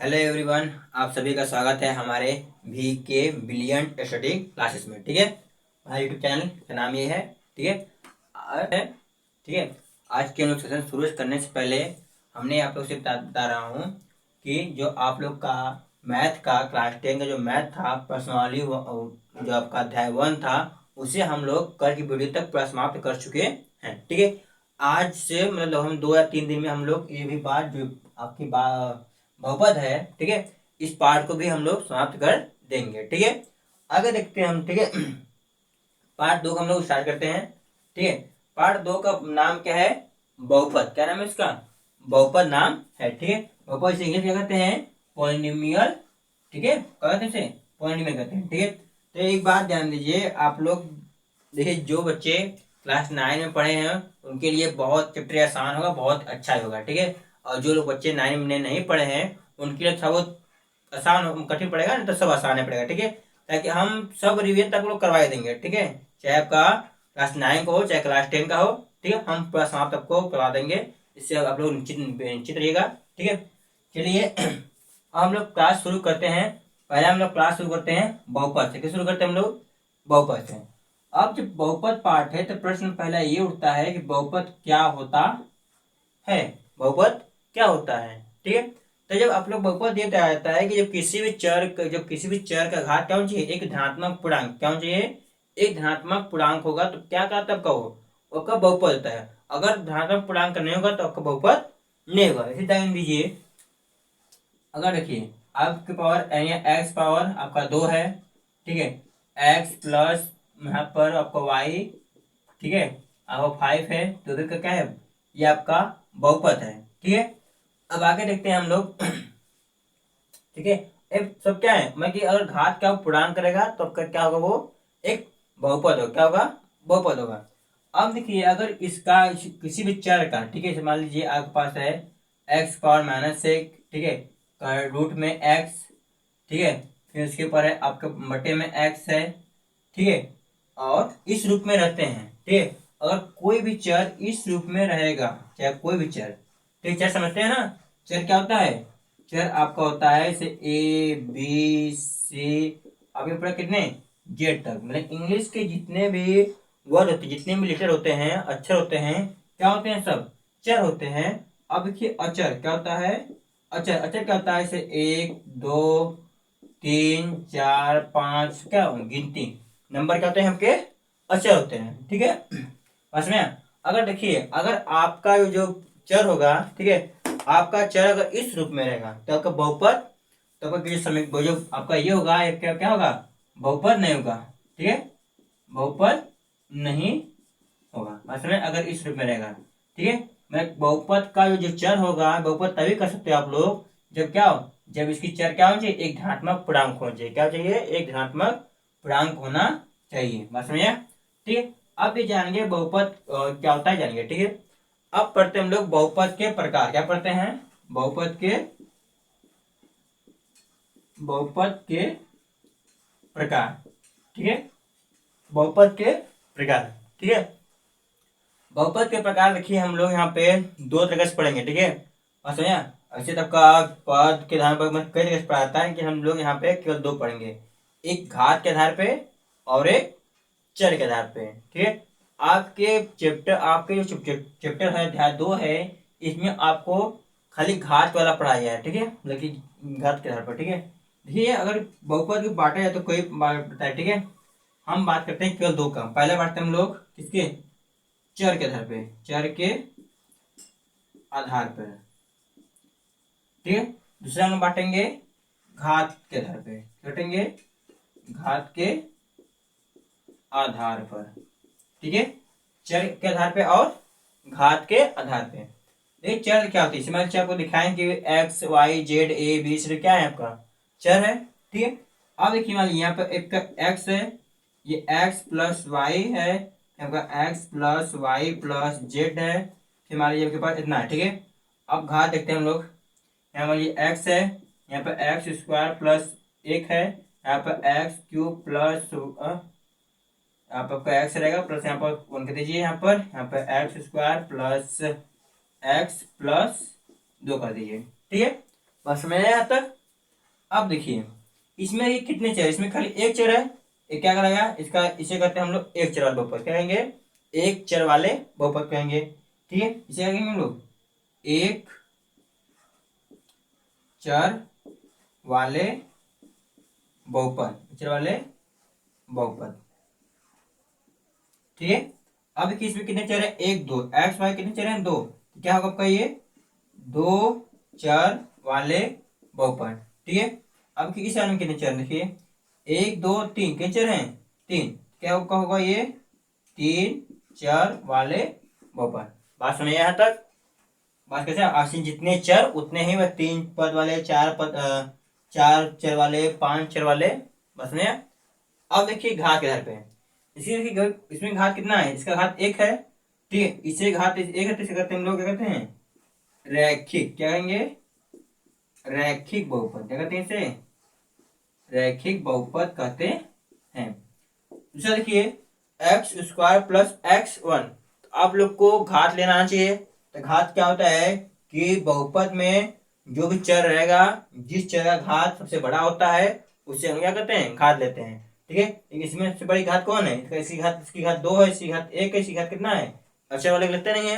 Hello everyone, आप सभी का स्वागत है हमारे भी के ब्रिलियंट स्टडी क्लासेस में। ठीक है, हमारे यूट्यूब चैनल का नाम ये है। ठीक है, ठीक है। आज के हम लोग सेशन शुरू करने से पहले हमने आप लोग से बता रहा हूँ कि जो आप लोग का मैथ का क्लास 10 का जो मैथ था पर्सनली जो आपका अध्याय 1 था उसे हम लोग कल की वीडियो तक पूरा समाप्त कर चुके हैं। ठीक है, आज से मतलब हम 2 या 3 दिन में हम लोग ये भी बात जो आपकी बात बहुपद है, ठीक है, इस पार्ट को भी हम लोग समाप्त कर देंगे। ठीक है, आगे देखते हैं हम। ठीक है, पार्ट 2 का हम लोग स्टार्ट करते हैं। ठीक है, पार्ट 2 का नाम क्या है? बहुपद। क्या नाम है इसका? बहुपद नाम है। ठीक है, बहुपद से इंग्लिश क्या कहते हैं? पॉलिनोमियल। ठीक है, क्या कहते हैं इसे? पॉलिनोमियल कहते हैं। ठीक है, तो एक बात ध्यान दीजिए आप लोग। देखिए, जो बच्चे क्लास 9 में पढ़े हैं उनके लिए बहुत चैप्टर आसान होगा, बहुत अच्छा होगा। ठीक है, और जो लोग बच्चे 9 में नहीं पढ़े हैं उनके लिए थोड़ा बहुत आसान कठिन पड़ेगा, नहीं तो सब आसान है पड़ेगा। ठीक है, ताकि हम सब रिवीजन तक लोग करवा देंगे। ठीक है, चाहे आपका क्लास 9 का हो चाहे क्लास 10 का हो, ठीक है, हम पूरा समाप्त आपको करवा देंगे। इससे आप लोग निश्चित निश्चित रहिएगा। ठीक है, चलिए हम लोग क्लास शुरू करते हैं। पहले हम लोग क्लास शुरू करते हैं बहुपद से। किस शुरू करते हैं हम लोग? बहुपद से। अब जब बहुपद पार्ट है तो प्रश्न पहला ये उठता है कि बहुपद क्या होता है? बहुपद क्या होता है? ठीक है, तो जब आप लोग बहुपद दिया जाता है कि जब किसी भी चर का घात क्या होना चाहिए? एक धनात्मक पूर्णांक। क्या होना चाहिए? एक धनात्मक पूर्णांक होगा तो क्या कहा तब का वो आपका बहुपद होता है। अगर धनात्मक पूर्णांक नहीं होगा तो आपका बहुपद नहीं होगा। इसी ध्यान दीजिए, अगर देखिए आपके पावर एक्स पावर आपका 2 है। ठीक है, एक्स प्लस यहाँ पर आपका वाई, ठीक है, आपका 5 है, तो इधर का क्या है? ये आपका बहुपद है। ठीक है, अब आगे देखते हैं हम लोग। ठीक है, अब सब क्या है मैं कि अगर घात क्या पूर्णांक करेगा तो आपका क्या होगा? वो एक बहुपद होगा। क्या होगा? बहुपद होगा। अब देखिए, अगर इसका किसी भी चर का, ठीक है, मान लीजिए आपके पास है एक्स पावर -1, ठीक है, रूट में एक्स, ठीक है, फिर उसके ऊपर है आपके बटे में एक्स है। ठीक है, और इस रूप में रहते हैं। ठीक है, अगर कोई भी चर इस रूप में रहेगा, चाहे कोई भी चर, ठीक, चर समझते हैं ना? चर क्या होता है? चर आपका होता है जैसे ए बी सी, अभी ऊपर कितने? जेड तक, मतलब इंग्लिश के जितने भी वर्ड होते हैं, जितने भी लेटर होते हैं, अक्षर होते हैं, क्या होते हैं? सब चर होते हैं। अब देखिए, अचर क्या होता है? अचर अचर क्या होता है? जैसे 1 2 3 4 5, क्या गिनती नंबर क्या होते हैं? आपके अचर होते हैं। ठीक है, बस में अगर देखिए, अगर आपका जो चर होगा, ठीक है, आपका चर अगर इस रूप में रहेगा तो आपका बहुपद, तो आपका जो समय जो आपका ये होगा, ये क्या क्या होगा? बहुपद नहीं होगा। ठीक है, बहुपद नहीं होगा। मतलब अगर इस रूप में रहेगा, ठीक है, मैं बहुपद का जो चर होगा, बहुपद तभी कर सकते हो आप लोग जब क्या हो? जब इसकी चर क्या होना चाहिए? एक धनात्मक पूर्णांक होना चाहिए। क्या चाहिए? एक धनात्मक पूर्णांक होना चाहिए। बात समझे? ठीक है, अब ये जानेंगे बहुपद क्या होता है, जानेंगे। ठीक है, अब पढ़ते हैं हम लोग बहुपद के प्रकार। क्या पढ़ते हैं? बहुपद के प्रकार। ठीक है, बहुपद के प्रकार। ठीक है, बहुपद के प्रकार देखिए हम लोग यहाँ पे 2 तरह से पढ़ेंगे। ठीक है, और समझा? ऐसे तब का पद के आधार पर कई जगह से पढ़ाता है कि हम लोग यहाँ पे केवल 2 पढ़ेंगे, एक घात के आधार पे और एक चर के आधार पे। ठीक है, आपके जो चैप्टर है अध्याय 2 है, इसमें आपको खाली घात वाला पढ़ाया गया है। ठीक है, मतलब कि घात के आधार पर। ठीक है, देखिए अगर बहुपद को बांटा जाए तो कोई बांटता है। ठीक है, हम बात करते हैं केवल 2 का। पहले बांटते हैं हम लोग किसके? चर के आधार पे। चर के आधार पर। ठीक है, दूसरा हम बांटेंगे घात के आधार पे। बांटेंगे घात के आधार पर। ठीक है, चर के आधार पे और घात के आधार पे। देखिए चर क्या होती है, इसमें आपको दिखाएं कि x y z a b c क्या है? आपका चर है। ठीक है, अब देखिए मान लीजिए यहाँ पर एक एक्स है, ये एक्स प्लस वाई है, आपका x plus y plus z है, फिर मान लीजिए आपके पास इतना है। ठीक है, अब घात देखते हैं हम लोग। यहाँ मान लीजिए एक्स है, यहाँ पर एक्स स्क्वायर प्लस 1 है, यहाँ पर एक्स क्यूब प्लस यहाँ पर आपका एक्स रहेगा प्लस यहाँ पर 1 कर दीजिए, यहाँ पर x square plus x plus 2 कर दीजिए। ठीक है, बस में यहाँ तक। अब देखिए इसमें ये कितने चर, इसमें खाली एक चर है, ये क्या करेगा इसका, इसे कहते हैं हम लोग एक चर वाले बहुपद, क्या कहेंगे एक चर वाले बहुपद कहेंगे। ठीक है, इसे क्या कहेंगे हम लोग एक चर वाले बहुपद, चर वाले बहुपद। ठीक है, अब देखिए इसमें कितने चर है, एक दो, एक्स वाई कितने चर हैं, दो, तो क्या होगा आपका ये दो चर वाले बहुपद। ठीक है, अब इस वाले में कितने चर देखिए, एक दो तीन, कितने चर हैं, तीन, क्या होगा ये तीन चर वाले बहुपद। बात सुनिए यहाँ तक, बात कैसे आशीन जितने चर उतने ही वह तीन पद वाले, चार पद, चार चर वाले, पांच चर वाले। बस में अब देखिए घात के आधार पे, इसमें घात कितना है, इसका घात एक है। ठीक है, इसे घात एक है तो इसे कहते हैं हम लोग, क्या कहते हैं रैखिक, क्या कहेंगे रैखिक बहुपद, क्या कहते हैं इसे रैखिक बहुपद कहते हैं। दूसरा देखिए x square plus x one, आप लोग को घात लेना आना चाहिए। तो घात क्या होता है कि बहुपद में जो भी चर रहेगा, जिस चर का घात सबसे बड़ा होता है उससे हम क्या करते हैं घात लेते हैं। ठीक है, इसमें सबसे बड़ी घात कौन है, इसकी घात दो है, इसकी घात एक है, इसकी घात कितना है, अक्षर वाले लेते नहीं है,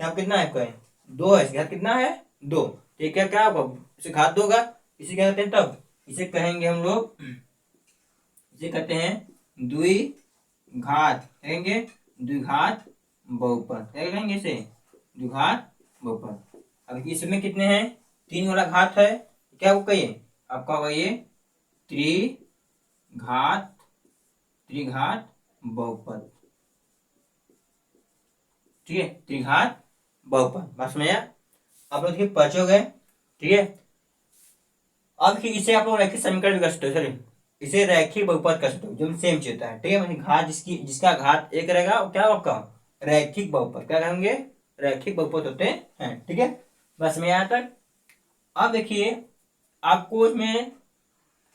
यहाँ कितना है आपका दो है, इसकी घात कितना है दो। ठीक है, क्या होगा इसे घात दो होगा, इसे क्या कहते हैं तब, इसे कहेंगे हम लोग, इसे कहते हैं द्विघात, कहेंगे द्विघात बहुपद, क्या कहेंगे इसे द्विघात बहुपद। अब इसमें कितने हैं, तीन वाला घात है, क्या होगा ये आपका होगा ये त्रिघात, त्रिघात बहुपद। ठीक है, त्रिघात बहुपद, बस में आप लोग पहुंच हो गए। ठीक है, अब इसे आप लोग रैखिक समीकरण भी कर सकते हो, सॉरी इसे रैखिक बहुपद कर सकते हो, जो सेम चीज होता है। ठीक है, घात जिसका घात एक रहेगा वो क्या होगा रैखिक बहुपद, क्या कहेंगे रैखिक बहुपद होते हैं। ठीक है, बस में यहाँ तक। अब देखिए आपको इसमें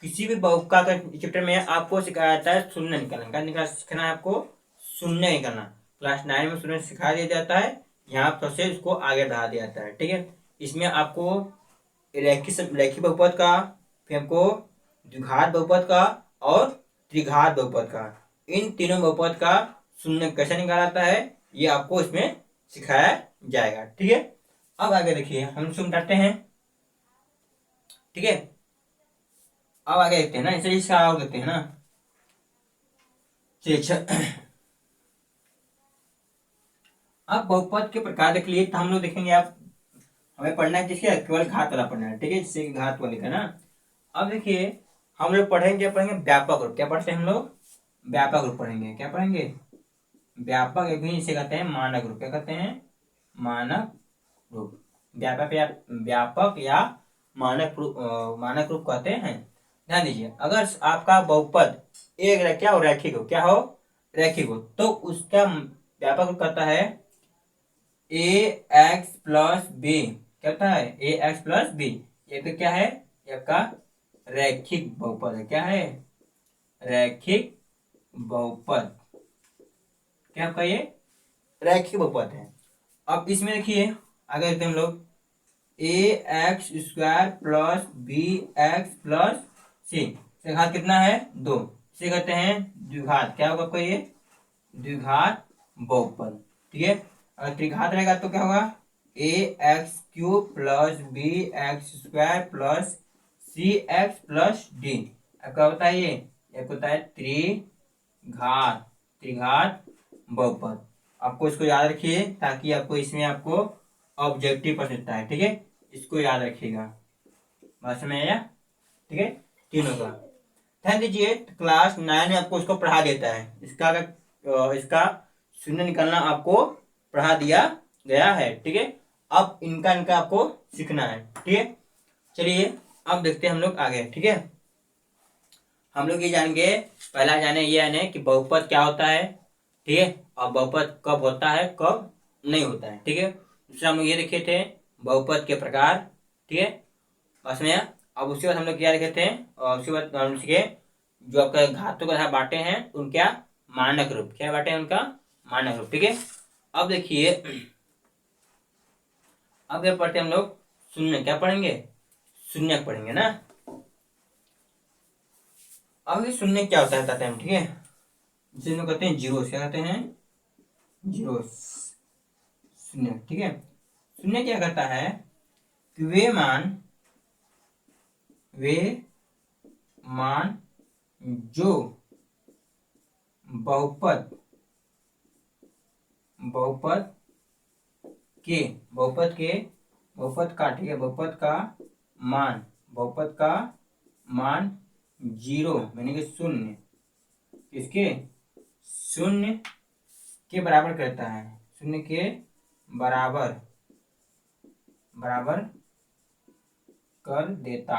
किसी भी बहुपद का चैप्टर में आपको सिखाया जाता है शून्य निकालना, क्या निकाल सीखना है आपको, शून्य निकालना। क्लास 9 में शून्य सिखा दिया जाता है, यहाँ पर से उसको आगे बढ़ा दिया जाता है। ठीक है, इसमें आपको रैखिक बहुपद का, फिर हमको द्विघात बहुपद का और त्रिघात बहुपद का, इन तीनों बहुपद का शून्य कैसे निकाला है ये आपको इसमें सिखाया जाएगा। ठीक है, अब आगे देखिए हम शून्य करते हैं। ठीक है, अब आगे देखते हैं ना, इसे इसका और देखते हैं ना। अब बहुपद के प्रकार देख लिए तो हम लोग देखेंगे, आप हमें पढ़ना है किसके, केवल घात वाला पढ़ना है। ठीक है, जिससे घात वाले का ना। अब देखिए हम लोग पढ़ेंगे व्यापक रूप, क्या पढ़ते हैं हम लोग व्यापक रूप पढ़ेंगे, क्या पढ़ेंगे व्यापक, भी इसे कहते हैं मानक रूप, क्या कहते हैं मानक रूप, व्यापक या मानक रूप कहते हैं। ध्यान दीजिए, अगर आपका बहुपद एक क्या हो रैखिक हो, क्या हो रैखिक हो, तो उसका व्यापक रूप कहता है ए एक्स प्लस बी, क्या होता है ए एक्स प्लस बी, ये तो क्या है ये आपका रैखिक बहुपद है, क्या है रैखिक बहुपद, क्या आपका ये रैखिक बहुपद है। अब इसमें देखिए आगे देखते हैं हम लोग A x square plus B x plus C, से घात कितना है दो, इसे कहते हैं द्विघात, क्या होगा आपका ये द्विघात बहुपद। ठीक है, अगर त्रिघात रहेगा तो क्या होगा a x cube plus B x square plus c x plus d, आपका होता है ये एक होता है त्रिघात, त्रिघात बहुपद। आपको इसको याद रखिए ताकि आपको इसमें आपको ऑब्जेक्टिव प्रश्न है। ठीक है, इसको याद रखिएगा, बस में आया। ठीक है, तीनों का ध्यान दीजिए। क्लास 9 में आपको इसको पढ़ा देता है, इसका शून्य निकालना आपको पढ़ा दिया गया है। ठीक है, अब इनका आपको सीखना है। ठीक है, चलिए अब देखते हैं हम लोग आगे। ठीक है, हम लोग ये जानेंगे, पहला जाने ये जाने कि बहुपद क्या होता है। ठीक है, और बहुपद कब होता है कब नहीं होता है। ठीक है, दूसरा हम लोग ये देखे थे बहुपद के प्रकार। ठीक है, बस में अब उसके बाद हम लोग क्या देखे थे, और उसके बाद हम सीखे जो आपका घातों का बांटे हैं उनका मानक रूप, क्या बांटे हैं उनका मानक रूप। ठीक है, अब देखिए अब क्या पढ़ते हैं हम लोग शून्य, क्या पढ़ेंगे शून्य पढ़ेंगे ना। अब ये शून्य क्या होता है बताते हैं हम, ठीक है। जिसे कहते हैं जीरो, क्या कहते हैं, जीरो, शून्य, ठीक है। शून्य क्या करता है कि वे मान जो बहुपद बहुपद के बहुपद का, ठीक है, बहुपद का मान जीरो यानी कि शून्य, किसके, शून्य के बराबर करता है, शून्य के बराबर कर देता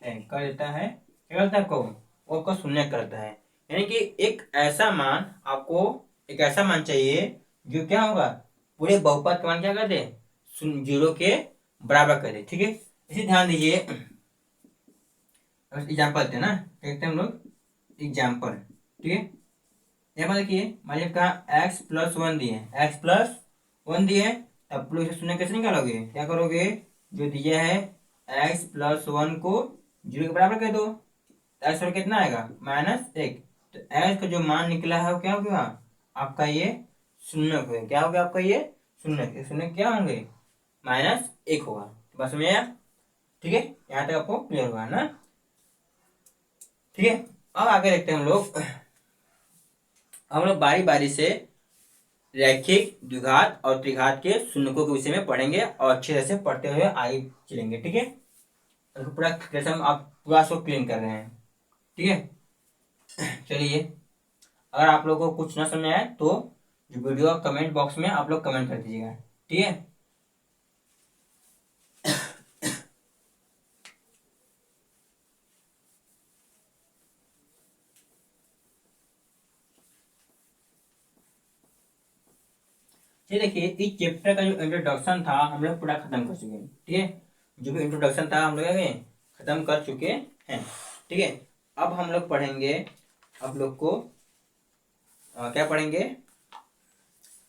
है, क्या करता है आपको, वो आपको शून्य करता है। यानी कि एक ऐसा मान चाहिए जो क्या होगा, पूरे बहुपद का मान क्या कर दे, जीरो के बराबर कर दे, ठीक है। इसे ध्यान दीजिए, एग्जाम्पल देते हैं ना, देखते हैं हम लोग एग्जाम्पल, ठीक है। यहाँ देखिए, मान लीजिए कहा x+1 दिए, तब लोग इसे शून्य कैसे निकालोगे, क्या करोगे, जो दिया है x+1 को जीरो के बराबर कर दो, तो x और कितना आएगा, -1, तो x का जो मान निकला है वो क्या होगा आपका, ये शून्य होगा, क्या होगा आपका ये शून्य क्या होंगे, -1 होगा। बस समझ आया, ठीक है, यहाँ तक आपको क्लियर होगा ना, ठीक है। अब आगे देखते हैं हम लोग बारी बारी से रैखिक द्विघात और त्रिघात के शून्यकों के विषय में पढ़ेंगे और अच्छे तरह से पढ़ते हुए आगे चलेंगे, ठीक है। तो पूरा जैसे हम आप पूरा शो क्लीन कर रहे हैं, ठीक है। चलिए, अगर आप लोगों को कुछ ना समझ आए तो जो वीडियो कमेंट बॉक्स में आप लोग कमेंट कर दीजिएगा, ठीक है। देखिए, इस चैप्टर का जो इंट्रोडक्शन था हम लोग पूरा खत्म कर चुके हैं, ठीक है। जो भी इंट्रोडक्शन था हम लोग खत्म कर चुके हैं, ठीक है। अब हम लोग पढ़ेंगे, आप लोग को क्या पढ़ेंगे,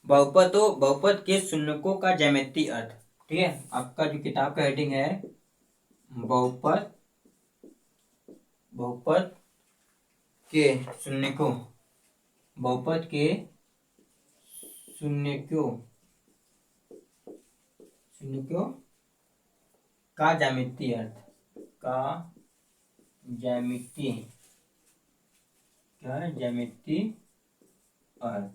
बहुपद के शून्यकों का ज्यामितीय अर्थ, ठीक है। आपका जो किताब का हेडिंग है बहुपद के शून्यकों, बहुपद के शून्यकों का ज्यामितीय अर्थ, ज्यामितीय अर्थ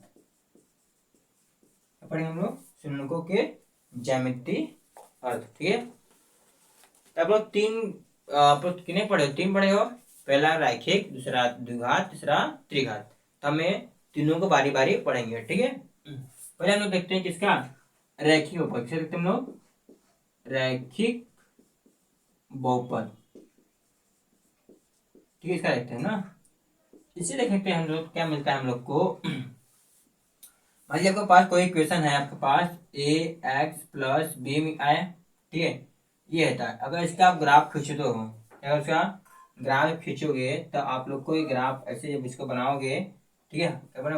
पढ़े हम लोग, शून्यकों के ज्यामितीय अर्थ, ठीक है। आप लोग कितने पढ़े हो, 3 पढ़े हो, पहला रैखिक, दूसरा द्विघात, तीसरा त्रिघात। तो हमें तीनों को बारी बारी पढ़ेंगे, ठीक है। पहले हम लोग देखते हैं किसका, रैखिक बहुपद, किसे देखते हैं हम लोग, रैखिक बहुपद, ठीक है, इसका देखते हैं ना। इसे देखने पे हम लोग क्या मिलता है हम लोग को, मान लीजिए आपके पास कोई इक्वेशन है, आपके पास ax+b आया, ठीक है, ये है। अगर इसका आप ग्राफ खींचो तो, अगर इसका ग्राफ खींचोगे तो आप लोग को ये ग्राफ ऐसे जब इसको बनाओगे, ठीक है,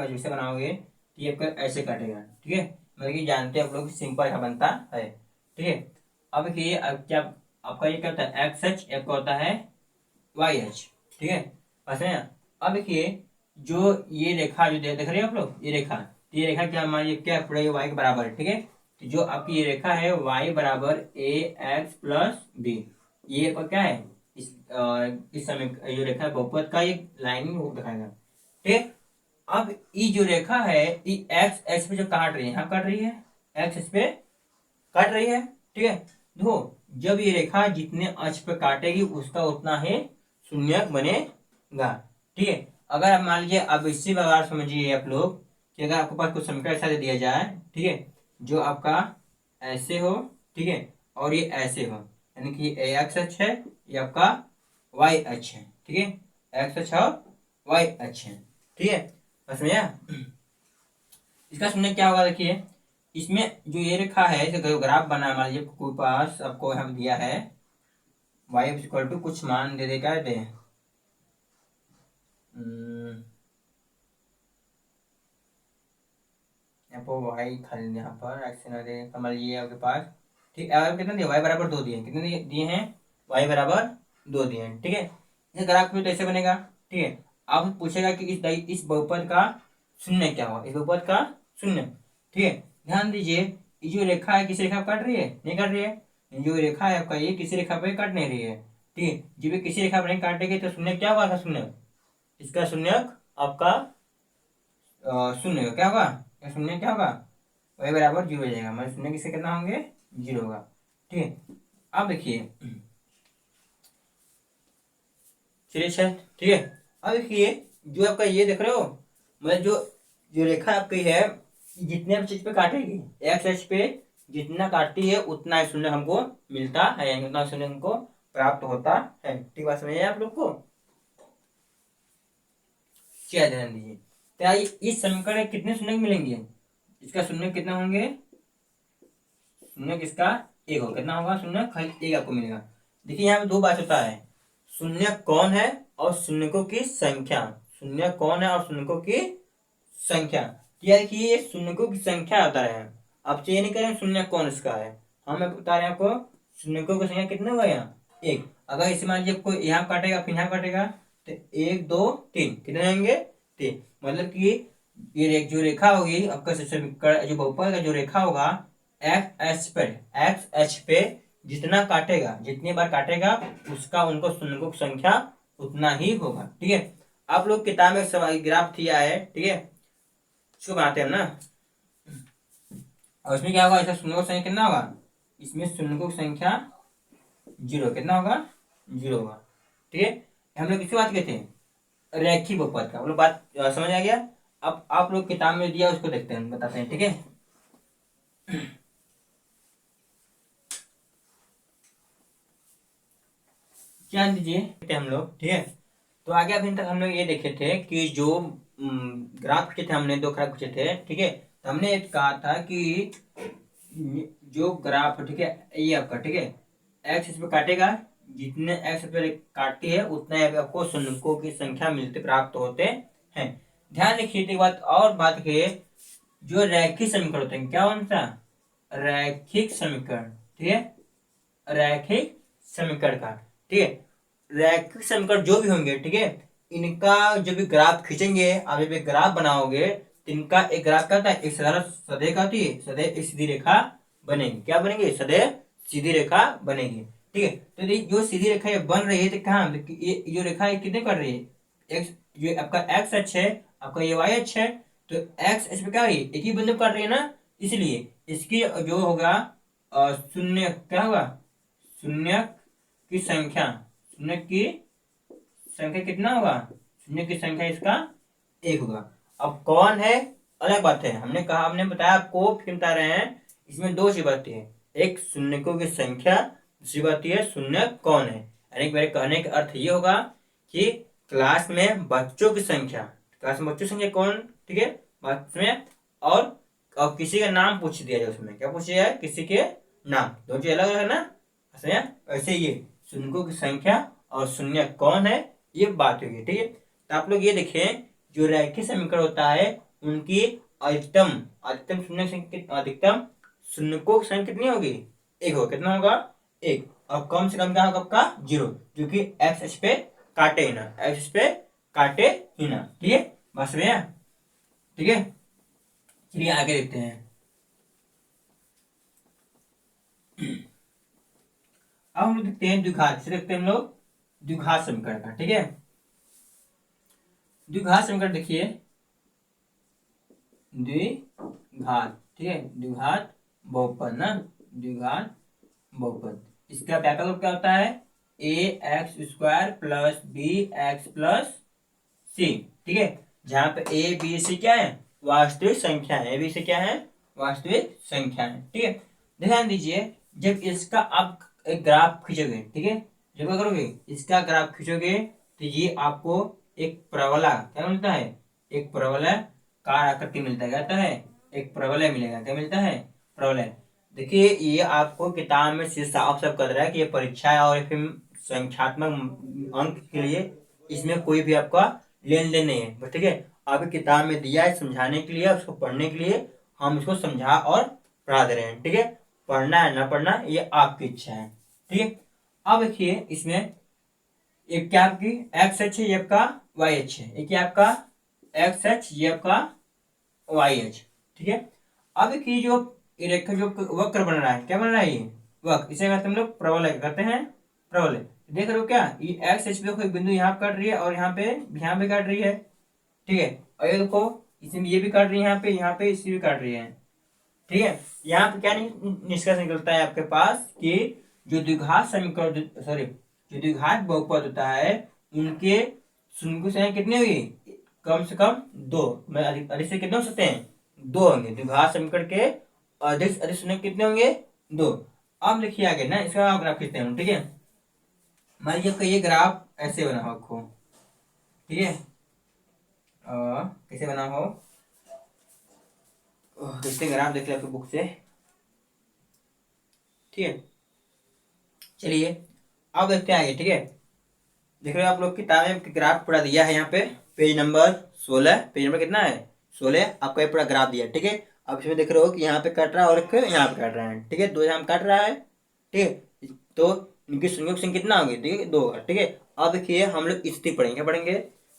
जैसे बनाओगे तो ये आपका ऐसे कटेगा, ठीक है। मतलब कि जानते हैं आप लोग सिंपल रेखा बनता है, ठीक है। अब देखिए, अब क्या आपका ये क्या होता है, एक्स एच, एक होता है वाई एच, ठीक है। बस है। अब देखिए, जो ये रेखा जो देख रहे हैं आप लोग, ये रेखा क्या, मान लीजिए क्या पूरा ये वाई के बराबर है, ठीक है। तो जो आपकी ये रेखा है y बराबर ax+b, ये क्या है, इस समय ये रेखा बहुपद का एक लाइन दिखाएगा, ठीक है। अब ये जो रेखा है ये एक्स एच पे जो काट रही है, यहाँ काट रही है, एक्स एच पे काट रही है, ठीक है। देखो, जब ये रेखा जितने अक्ष पे काटेगी उसका उतना ही शून्यक बनेगा, ठीक है। अगर आप मान लीजिए, अब इससे बगैर समझिए आप लोग कि अगर आपके पास कुछ समीकरण ऐसा दे दिया जाए, ठीक है, जो आपका ऐसे हो, ठीक है, और ये ऐसे हो, यानी कि ये एक्स अक्ष है, ये आपका वाई अक्ष है, ठीक है, एक्स अक्ष और वाई अक्ष है, ठीक है। बस में इसका शून्य क्या होगा, देखिए, इसमें जो ये रेखा है, इसका ग्राफ बना, मान लीजिए कोई पास आपको हम दिया है y कुछ मान दे देगा, दे यहाँ पर वाई खाली यहाँ पर एक्शन मान लीजिए आपके पास, ठीक है। कितना दिया, वाई बराबर 2 दिए, कितने दिए हैं, वाई बराबर 2 दिए हैं, ठीक है। इस ग्राफ में तो ऐसे बनेगा, ठीक है। अब पूछेगा कि इस बहुपद का शून्य क्या होगा, इस बहुपद का शून्य, ठीक है। ध्यान दीजिए, ये जो रेखा है किसी रेखा काट रही है, नहीं काट रही है। जो रेखा है आपका ये किसी रेखा पे काट नहीं रही है, ठीक है। जब ये किसी रेखा पर नहीं काटेगी तो शून्य क्या होगा, शून्य, इसका शून्य आपका शून्य क्या होगा, शून्य क्या होगा, वाई बराबर 0 हो जाएगा, मतलब शून्य किससे कितना होंगे, 0 होगा, ठीक है। अब देखिए, चलिए अच्छा, ठीक है। अब देखिए जो आपका ये देख रहे हो, मतलब जो जो रेखा आपकी है, जितने चीज पे काटेगी, एक्स एक्स पे जितना काटती है उतना ही शून्य हमको मिलता है, यानी उतना शून्य हमको प्राप्त होता है, ठीक बात समझिए आप लोग को। क्या ध्यान दीजिए, क्या इस समीकरण में कितने शून्य मिलेंगे, इसका शून्य कितना होंगे, शून्य किसका, एक होगा, कितना होगा शून्य, खाली एक आपको मिलेगा। देखिए यहाँ पे दो बात होता है, शून्य कौन है और शून्यकों की संख्या, शून्य कौन है और शून्यकों की संख्या, क्या देखिए ये शून्यकों की संख्या बता रहे हैं, आप चेक नहीं करें शून्य कौन इसका है, हम बता रहे हैं आपको शून्यकों की संख्या कितने होगा, यहाँ एक। अगर इसे मान लीजिए आपको यहाँ काटेगा फिर यहाँ काटेगा तो 1 2 3 कितने होंगे, 3, मतलब कि ये जो रेखा होगी आपका जो बहुपद का जो रेखा होगा, एक्स एच पे जितना काटेगा, जितनी बार काटेगा उसका उनको शून्यकों की संख्या उतना ही होगा, ठीक है। आप लोग किताब में सवाल ग्राफ दिया है, ठीक है, इसको बनाते हैं ना, और इसमें क्या होगा, इसका शून्यकों की संख्या कितना होगा, इसमें शून्यकों की संख्या 0, कितना होगा, 0 होगा, ठीक है। हम लोग किसकी बात किए थे, रैखिक बहुपद का, हम लोग बात समझ आ गया। अब आप लोग किताब में दिया उसको देखते हैं, बताते हैं, ठीक है। जान दीजिए हम लोग, ठीक है। तो आगे अभी तक हम लोग ये देखे थे कि जो ग्राफ खींचे थे हमने, 2 ग्राफ खींचे थे, ठीक है। तो हमने कहा था कि जो ग्राफ, ठीक है, ये आपका, ठीक है, एक्स इस पे काटेगा, जितने एक्स पे काटती है उतना आपको शून्यकों की संख्या मिलते प्राप्त होते हैं। ध्यान रखिए एक बात और बात है, जो रैखिक समीकरण होते हैं, क्या कौन सा, रैखिक समीकरण, ठीक है, रैखिक समीकरण का, ठीक है, रैखिक समीकरण जो भी होंगे, ठीक है, इनका जब भी ग्राफ खींचेंगे, आप जब एक ग्राफ बनाओगे तो इनका एक ग्राफ क्या होता है, एक सदैव का होती है, सदैव एक सीधी रेखा बनेगी, क्या बनेगी, सदैव सीधी रेखा बनेगी, ठीक है। तो जो सीधी रेखा ये बन रही है तो कहाँ, ये जो रेखा है कितने कर रही है, एक्स, जो आपका एक्स अक्ष है, आपका ये वाई अक्ष है, तो एक्स अक्ष पे क्या है, एक ही बिंदु कर रही है ना, इसलिए इसकी जो होगा शून्य, क्या होगा, शून्य की संख्या, शून्य की संख्या कितना होगा, शून्य की संख्या इसका 1 होगा। अब कौन है अलग बात है, हमने कहा, हमने बताया आपको, फिर बता रहे हैं, इसमें 2 चीज बात है, एक शून्यकों की संख्या, दूसरी बात है शून्य कौन है, यानी मेरे कहने का अर्थ ये होगा कि क्लास में बच्चों की संख्या, क्लास में बच्चों की संख्या कौन, ठीक है, में और किसी का नाम पूछ दिया जाए, उसमें क्या पूछ दिया है, किसी के नाम, दोनों चीज अलग अलग है ना, ऐसे ये शून्यकों की संख्या और शून्य कौन है ये बात होगी, ठीक है। तो आप लोग ये देखें, जो रैखिक समीकरण होता है उनकी अधिकतम अधिकतम शून्य अधिकतम शून्यकों की संख्या कितनी होगी, 1 होगा, कितना होगा, 1, और कम से कम क्या होगा आपका 0, जो कि एक्स पे काटे ही ना, एक्स पे काटे ही ना, ठीक है, बस भैया, ठीक है। चलिए आगे देखते हैं। अब हम लोग देखते हैं द्विघात, देखते हैं हम लोग द्विघात समीकरण का, ठीक है। द्विघात समीकरण देखिए, द्विघात, ठीक है, द्विघात बहुपद ना, द्विघात बहुपद, इसका व्यापक क्या होता है, a x square plus B x plus c, ठीक है, जहां पे ए बी सी क्या है, वास्तविक संख्या है, ए बी सी क्या है, वास्तविक संख्या है, ठीक है। ध्यान दीजिए, जब इसका आप एक ग्राफ खींचोगे, ठीक है, जब क्या करोगे, इसका ग्राफ खींचोगे तो ये आपको एक प्रवला क्या मिलता है, एक प्रवलयकार आकृति मिलता है, क्या है, एक प्रवलय मिलेगा, क्या मिलता है, प्रवलय। देखिए ये आपको किताब में से साफ साफ कर रहा है कि ये परीक्षा है और फिर संख्यात्मक अंक के लिए इसमें कोई भी आपका लेन देन नहीं है, बस, ठीक है। आपकी किताब में दिया है समझाने के लिए, उसको पढ़ने के लिए, हम इसको समझा और पढ़ा दे रहे हैं, ठीक है। पढ़ना है ना पढ़ना ये आपकी इच्छा है, ठीक है। अब देखिए इसमें एक क्या आपकी एक्स एच है, ये आपका वाई एच है, एक क्या आपका एक्स एच, ये आपका वाई एच, ठीक है। अब देखिए जो ये रेखा जो वक्र बन रहा है, क्या बन रहा है, ये वक्र, इसे कहते हैं हम लोग प्रवलय करते हैं, प्रवलय। देख रहे हो क्या, ये एक्स एच पे देखो एक बिंदु यहाँ काट रही है और यहाँ पे काट रही है, ठीक है। और ये देखो इसमें ये भी काट रही है, यहाँ पे इसी भी काट रही है, ठीक है। यहाँ पे क्या निष्कर्ष निकलता है आपके पास कि जो द्विघात समीकरण, सॉरी जो द्विघात बहुपद होता है उनके शून्य की संख्या कितनी होगी, कम से कम दो, मैं अधिक से कितने हो सकते हैं, दो होंगे। द्विघात समीकरण के अधिक से अधिक शून्य कितने होंगे, दो। अब लिखिए आगे ना, इसका ग्राफ खींचते हैं, ठीक है। मान लीजिए ये ग्राफ ऐसे बना हो आपको, ठीक है, कैसे बना हो, देखते हैं ग्राफ, देख ले आपकी बुक से, ठीक है। चलिए अब देखते हैं आगे, ठीक है। देख रहे हो आप लोग किताब में ग्राफ पूरा दिया है, यहाँ पे पेज नंबर 16, पेज नंबर कितना है 16, आपका ये पूरा ग्राफ दिया है, ठीक है। अब इसमें देख रहे हो कि यहाँ पे कट रहा है और एक यहाँ पे कट रहा है, ठीक है, दो यहाँ काट रहा है, ठीक है। तो इनकी संयोग संख्या कितना होगी, ठीक है, दो, ठीक है। अब देखिए हम लोग स्थिति पढ़ेंगे, क्या पढ़ेंगे,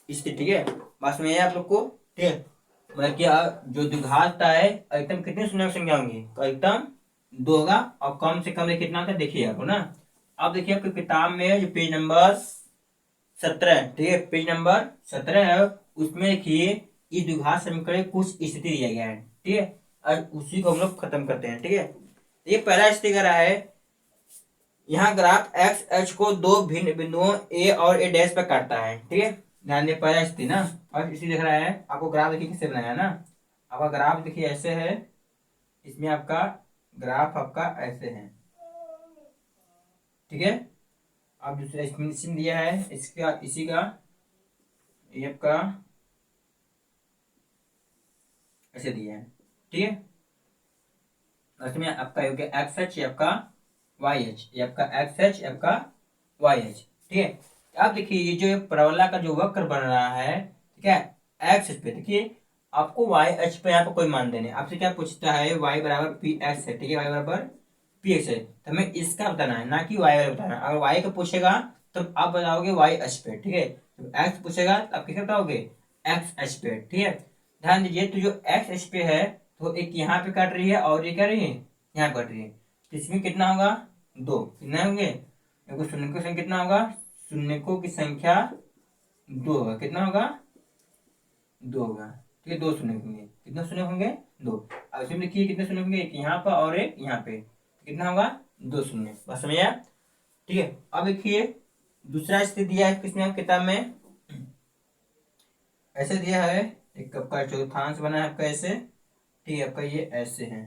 स्थिति, ठीक है। बात में आप लोग को, ठीक है। मतलब क्या जो द्विघात है अधिकतम कितनी शून्य संख्या होंगी, तो अधिकतम दो होगा और कम से कम कितना होता है देखिए आपको ना। अब देखिए आपकी किताब में जो पेज नंबर 17, ठीक है, पेज नंबर 17 है, उसमें देखिए इस द्विघात समीकरण कुछ स्थिति दिया गया है, ठीक है। और उसी को हम लोग खत्म करते हैं, ठीक है। ये पहला स्थिति कर रहा है, यहाँ ग्राफ एक्स एच को दो भिन्न बिंदुओं ए और ए डैश पर काटता है, ठीक है। ध्यान दे पहला स्थिति ना, और इसी दिख रहा है आपको ग्राफ, देखिए किससे बनाया ना, आपका ग्राफ देखिए ऐसे है, इसमें आपका ग्राफ आपका ऐसे है, ठीक है। अब दूसरा इसमें दिया है इसका, इसी का ये आपका ऐसे दिया है, ठीक है। इसमें आपका हो गया एक्स एच, आपका वाई एच, ये आपका एक्स एच, आपका वाई एच, ठीक है। अब देखिए ये जो परवलय का जो वक्र बन रहा है, ठीक है, एक्स एच पे देखिए आपको वाई एच पे यहाँ पे कोई मान देने, आपसे क्या पूछता है, वाई बराबर पी एक्स है, ठीक है, वाई बराबर पी एक्स है, तो हमें इसका बताना है ना कि वाई वाला बताना है। अगर वाई का पूछेगा तो आप बताओगे वाई एच पे, ठीक है। तो एक्स पूछेगा तो आप किसे बताओगे, एक्स एच पे, ठीक है। ध्यान दीजिए तो जो एक्स एच पे है तो एक यहाँ पे काट रही है और ये क्या रही है, यहाँ काट रही है, तो इसमें कितना होगा, दो, कितना होंगे, देखो शून्य की संख्या कितना होगा, शून्यकों की संख्या दो होगा, कितना होगा, दो होगा, ठीक है। दो शून्य होंगे, कितने शून्य होंगे, दो। अब इसमें देखिए कितने शून्य होंगे, एक यहाँ पर और एक यहाँ पे, कितना होगा, दो शून्य, बस समझ आया, ठीक है। अब देखिए दूसरा स्थिति दिया है किसमें, किताब में ऐसे दिया है, एक आपका चौथांश बना है आपका ऐसे, ठीक है, आपका ये ऐसे है,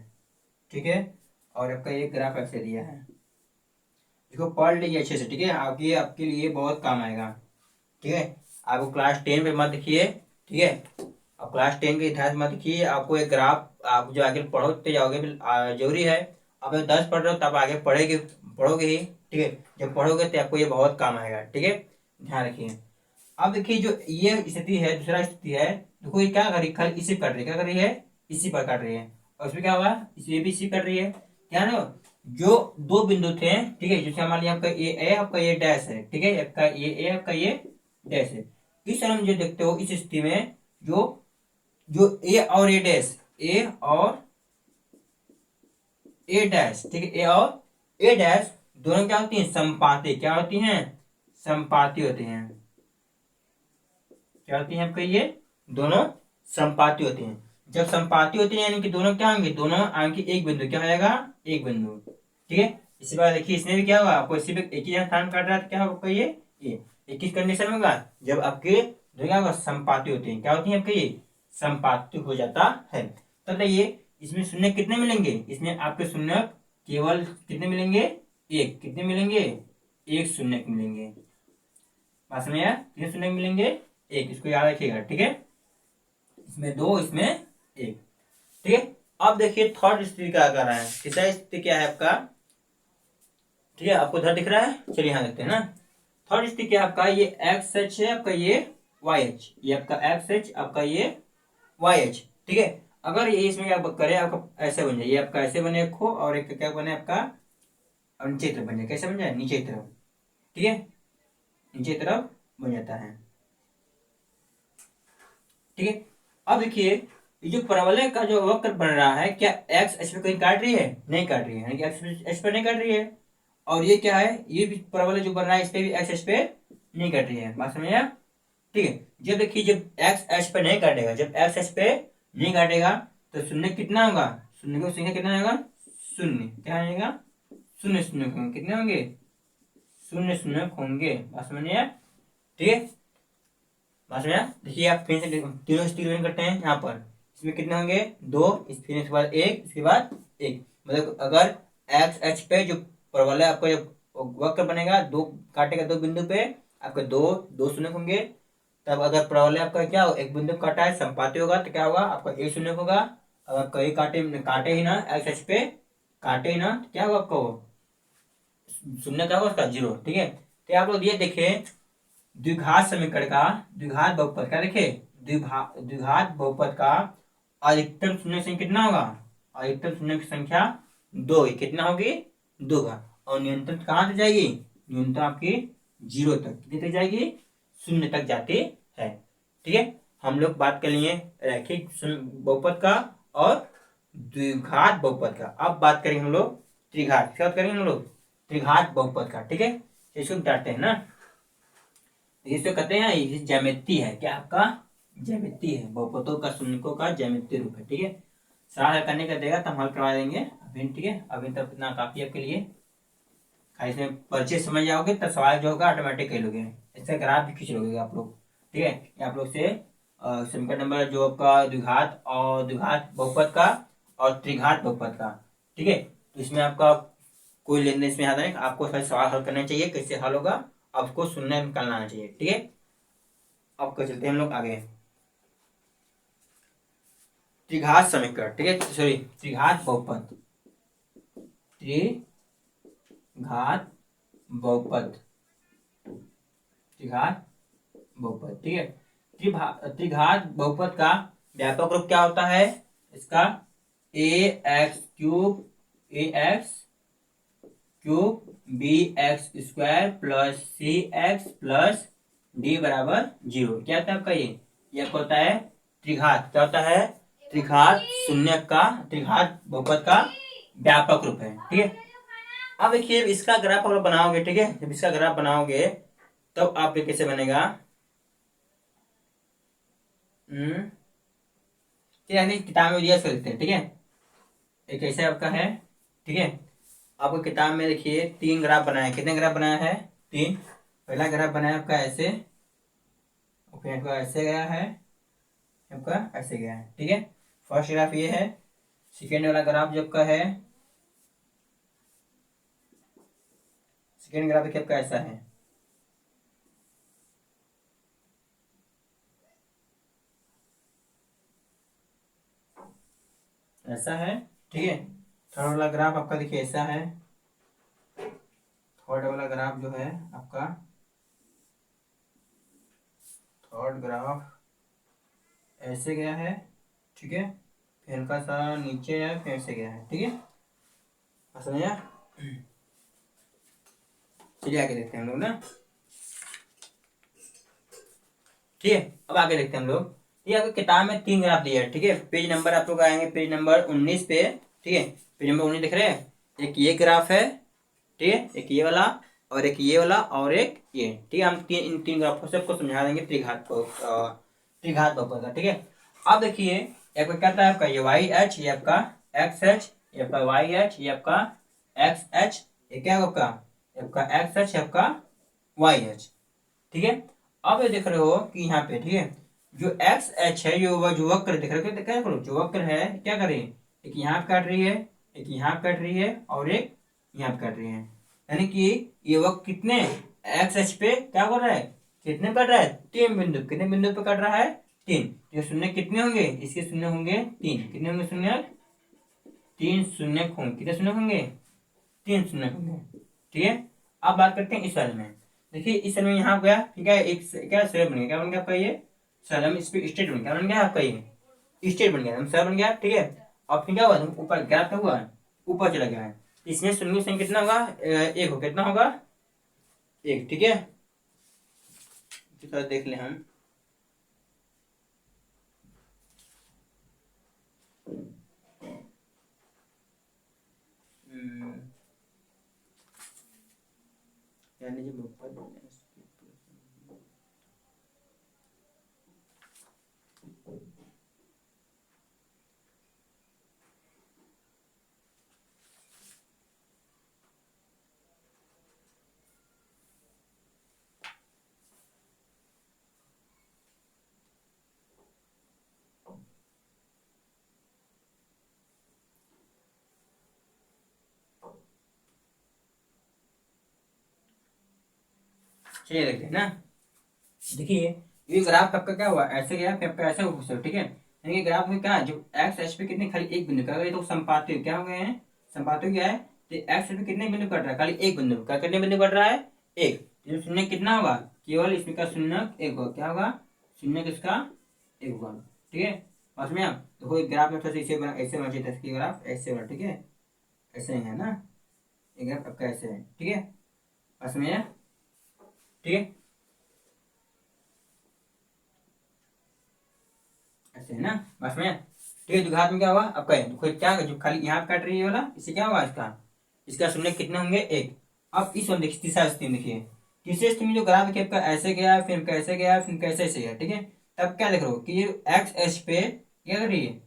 ठीक है। और आपका ये ग्राफ ऐसे दिया है, इसको पढ़ लीजिए अच्छे से, ठीक है, आगे आपके लिए बहुत काम आएगा, ठीक है। आपको क्लास 10 पे मत देखिए, ठीक है, अब क्लास 10 के इतिहास मत देखिए, आपको एक ग्राफ आप जो आगे पढ़ोते जाओगे जरूरी है। अब 10 पढ़ रहे हो तब आगे पढ़ोगे ही, ठीक है। जब पढ़ोगे तो आपको ये बहुत काम आएगा, ठीक है, ध्यान रखिए। अब देखिए जो ये स्थिति है, दूसरा स्थिति है, देखो ये क्या कर रही है, खाली इसी कर रही है, क्या कर रही है, इसी पर काट रही है, और इसमें क्या हुआ, ये भी इसी कर रही है, ध्यान रखो। जो दो बिंदु थे, ठीक है, जैसे मान लिया आपका ये ए, आपका ये डैश है, ठीक है, आपका ये ए, आपका ये डैश है। इस तरह में जो देखते हो इस स्थिति में जो जो ए और ए डैश, ए और ए डैश, ठीक है, ए और ए डैश दोनों क्या होती हैं, संपाती, क्या होती हैं, संपाती होती हैं, क्या होती हैं आपका, ये दोनों संपाती होती हैं। जब संपाती होती है यानी कि दोनों क्या होंगे, दोनों आगे एक बिंदु, क्या हो जाएगा, एक बिंदु, ठीक है। इसी बार देखिए इसमें भी क्या होगा, आपको इसी पे एक ही स्थान काट रहा है, क्या होगा ये किस कंडीशन में होगा, जब आपके दोनों क्या होगा, संपाती होती है, क्या होती है आपके, ये संपाती हो जाता है। तो बताइए इसमें शून्य कितने मिलेंगे, इसमें आपके शून्य केवल कितने मिलेंगे, एक, कितने मिलेंगे, एक शून्य मिलेंगे, बात में यार, कितने शून्य मिलेंगे, एक, इसको याद रखिएगा, ठीक है। इसमें दो, इसमें एक, ठीक है। अब देखिए थर्ड स्थिति क्या कर रहा है, तीसरा स्थिति क्या है आपका, ठीक है, आपको इधर दिख रहा है, चलिए यहाँ देखते हैं ना। थर्ड स्थिति क्या है आपका, ये एक्स एच है, आपका ये वाई एच, ये आपका एक्स एच, आपका ये वाई एच, ठीक है। अगर ये इसमें क्या करे, आपका ऐसे बन जाए, ये आपका ऐसे बने खो, और एक क्या बने आपका नीचे तरफ बन जाए। कैसे बन जाए? नीचे की तरफ, ठीक है, नीचे की तरफ बन जाता है, ठीक है। अब देखिए ये जो परवलय का जो वक्र बन रहा है, क्या एक्स एच पे कहीं काट रही है? नहीं काट रही है, यानी कि एक्स एच पे नहीं काट रही है। और ये क्या है, ये भी परवलय जो बन रहा है इस पे भी एक्स एच पे नहीं काट रही है। बात समझ आया? ठीक है। जब देखिए जब एक्स एच पे नहीं काटेगा, जब एक्स एच पे नहीं काटेगा तो शून्य कितना होगा? शून्य को संख्या कितना आएगा? शून्य। क्या आएगा? शून्य शून्य होंगे। कितने होंगे? शून्य शून्य होंगे। बात समझ आया? ठीक है, बात समझ आया? देखिए आप फिर से तीनों से तीन करते हैं यहाँ पर। इसमें कितने होंगे? दो, फिर इसके बाद एक, इसके बाद एक। मतलब अगर एक्स एच पे जो परवलय आपका जो वक्र बनेगा, दो काटेगा, दो बिंदु पे आपके दो दो शून्य होंगे। तब अगर परवलय आपका क्या हो, एक बिंदु काटा है, संपाती होगा तो क्या होगा? आपका एक शून्य होगा। अगर कहीं काटे काटे ही ना, एक्स एच पे काटे ही ना, तो क्या होगा आपका? वो शून्य क्या होगा उसका? जीरो। ठीक है। तो आप लोग ये देखें, द्विघात समीकरण का द्विघात बहुपद का, देखिए द्विघात बहुपद का अधिकतम शून्य संख्या कितना होगा? अधिकतम शून्य की संख्या दो ही। कितना होगी? दो का। और न्यूनतम कहाँ तक जाएगी? न्यूनतम आपकी जीरो तक। कितनी तक जाएगी? शून्य तक जाती है। ठीक है, हम लोग बात कर लिए रैखिक बहुपद का और द्विघात बहुपद का। अब बात करेंगे हम लोग त्रिघात। क्या बात करेंगे हम लोग? त्रिघात बहुपद का। ठीक है, इसको बताते हैं ना, इसको कहते हैं, ये ज्यामिति है। क्या आपका? ज्यामिति है, बहुपदों का शून्यकों का ज्यामिति रूप है। ठीक है, सवाल हल करने का देगा तो हम हल करवा देंगे अभी। ठीक है, अभी तक इतना काफी आपके लिए। खाली इसमें परिचय समझ जाओगे तब सवाल जो होगा ऑटोमेटिक कर लोगे। इससे ग्राफ भी खींच लोगे आप लोग। ठीक है, ये आप लोग से समीकरण नंबर जो आपका द्विघात और द्विघात बहुपद का और त्रिघात बहुपद का। ठीक है, तो इसमें आपका कोई लेन देन इसमें आता नहीं, आपको सारे सवाल हल करना चाहिए। कैसे हल होगा आपको शून्य निकालना आना चाहिए। ठीक है, अब चलते हैं हम लोग आगे। त्रिघात समीकरण, ठीक है, सॉरी त्रिघात बहुपद। त्रिघात बहुपद, त्रिघात बहुपद। ठीक है, त्रिघात बहुपद का व्यापक रूप क्या होता है इसका? A x cube b x square plus c x plus d बराबर जीरो। क्या होता है आपका? ये आपका होता है त्रिघात। क्या होता है? त्रिघात शून्य का, त्रिघात बहुपद का व्यापक रूप है। ठीक है, अब देखिए इसका ग्राफ अगर बनाओगे, ठीक है, जब इसका ग्राफ बनाओगे तब आप कैसे बनेगा? यानी किताब में दिया सकते हैं। ठीक है, एक ऐसे आपका है। ठीक है, आपको किताब में देखिए तीन ग्राफ बनाया है। कितने ग्राफ बनाया है? तीन। पहला ग्राफ बनाया आपका ऐसे, फिर आपका ऐसे गया है, आपका ऐसे गया है। ठीक है, फर्स्ट ग्राफ ये है। सेकेंड वाला ग्राफ जो आपका है, सेकेंड ग्राफ देखिए आपका ऐसा है। ऐसा है। ठीक है, थर्ड वाला ग्राफ आपका देखिए ऐसा है। थर्ड वाला ग्राफ जो है आपका, थर्ड ग्राफ ऐसे गया है। ठीक है, फिर हल्का सा नीचे है, फिर से गया है। ठीक है, समझा? चलिए आगे देखते हैं हम लोग ना। ठीक है, अब आगे देखते हैं हम लोग। ये आपको किताब में तीन ग्राफ दिया है। ठीक है, पेज नंबर आप लोग आएंगे पेज नंबर 19 पे। ठीक है, पेज नंबर 19 दिख रहे हैं? एक ये ग्राफ है, ठीक है, एक ये वाला और एक ये वाला और एक ये। ठीक है, हम इन तीन ग्राफों से आपको समझा देंगे त्रिघात को, त्रिघात बहुपद का। ठीक है, अब देखिए एक क्या था आपका? ये वाई एच, ये आपका एक्स एच, ये आपका वाई एच, ये आपका एक्स एच, ये क्या आपका? आपका एक्स एच, आपका वाई एच। ठीक है, अब ये देख रहे हो कि यहाँ पे, ठीक है, जो एक्स एच है, जो वक्र देख रहे हो, क्या करो, जो वक्र है क्या करें, एक यहाँ पे काट रही है, एक यहाँ पे काट रही है और एक यहाँ पे काट रही है। यानी कि ये वक्र कितने एक्स एच पे क्या कर रहा है? कितने काट रहा है? तीन बिंदु। कितने बिंदु पे काट रहा है? तीन। ये शून्य कितने होंगे? इसके शून्य होंगे तीन। कितने होंगे शून्य? तीन शून्य होंगे। कितने शून्य होंगे? तीन शून्य होंगे। ठीक है, अब बात करते हैं इस वाले में। देखिए इस वाले में यहाँ गया, ठीक है, एक क्या सरल बन गया। क्या बन गया आपका? ये सरल इस पे स्टेट बन गया। बन गया आपका ये स्टेट बन गया, सर बन गया, ठीक है। और फिर क्या हुआ, ऊपर ग्राफ क्या हुआ, ऊपर चला गया है। इसमें शून्य संख्या कितना होगा, एक हो, कितना होगा, एक, ठीक है। तो देख ले हम, यानी जो चलिए देखते हैं ना। देखिए ये ग्राफ आपका क्या हुआ, ऐसे गया, फिर आपका ऐसे हुआ, ठीक है। यानी कि ग्राफ में क्या, जो एक्स एच पे कितने, खाली एक बिंदु का, अगर ये तो संपातिक क्या हो गए हैं, संपातिक क्या है, तो एक्स पे कितने बिंदु कट रहा है, खाली एक बिंदु का, कितने बिंदु कट रहा है, एक। तो शून्य कितना होगा, केवल इसमें का शून्य एक होगा, क्या होगा, शून्य किसका, एक होगा, ठीक है। समझ में आप, तो कोई ग्राफ में थोड़ा सा ऐसे बना, ऐसे बना चाहिए था, ग्राफ ऐसे बना, ठीक है, ऐसे ही है ना, ये ग्राफ आपका ऐसे है, ठीक है, समझ में, ठीक है, ऐसे है ना, बस में, ठीक है। जो घात में क्या हुआ आपका, तो क्या जो खाली यहाँ काट रही है वाला, इससे क्या होगा, इसका इसका शून्य कितने होंगे, एक। अब इस वाले देखिए, तीसरा स्थिति देखिए, तीसरे स्थिति में जो ग्राफ देखिए आपका ऐसे गया, फिर कैसे गया, फिर कैसे ऐसे गया, ठीक है। तब क्या देख रहे हो कि ये एक्स एच पे क्या कर रही है,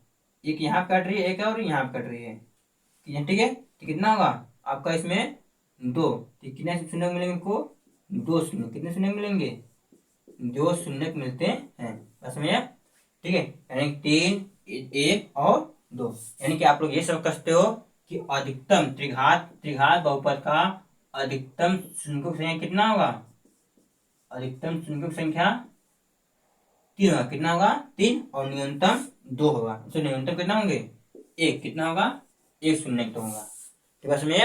एक यहाँ काट रही है, एक और यहाँ काट रही है, ठीक है। तो कितना होगा आपका इसमें, दो, तो कितने शून्य मिलेंगे आपको, दो शून्य, कितने शून्य मिलेंगे, दो शून्य मिलते हैं, बस में, ठीक है। यानी तीन, एक और दो, यानी कि आप लोग ये सब कहते हो कि अधिकतम त्रिघात त्रिघात बहुपद का अधिकतम शून्य संख्या कितना होगा, अधिकतम शून्य संख्या तीन होगा, कितना होगा, तीन, और न्यूनतम दो होगा, तो न्यूनतम कितना होंगे, एक, कितना होगा, एक शून्य तो होगा, ठीक है। समझे।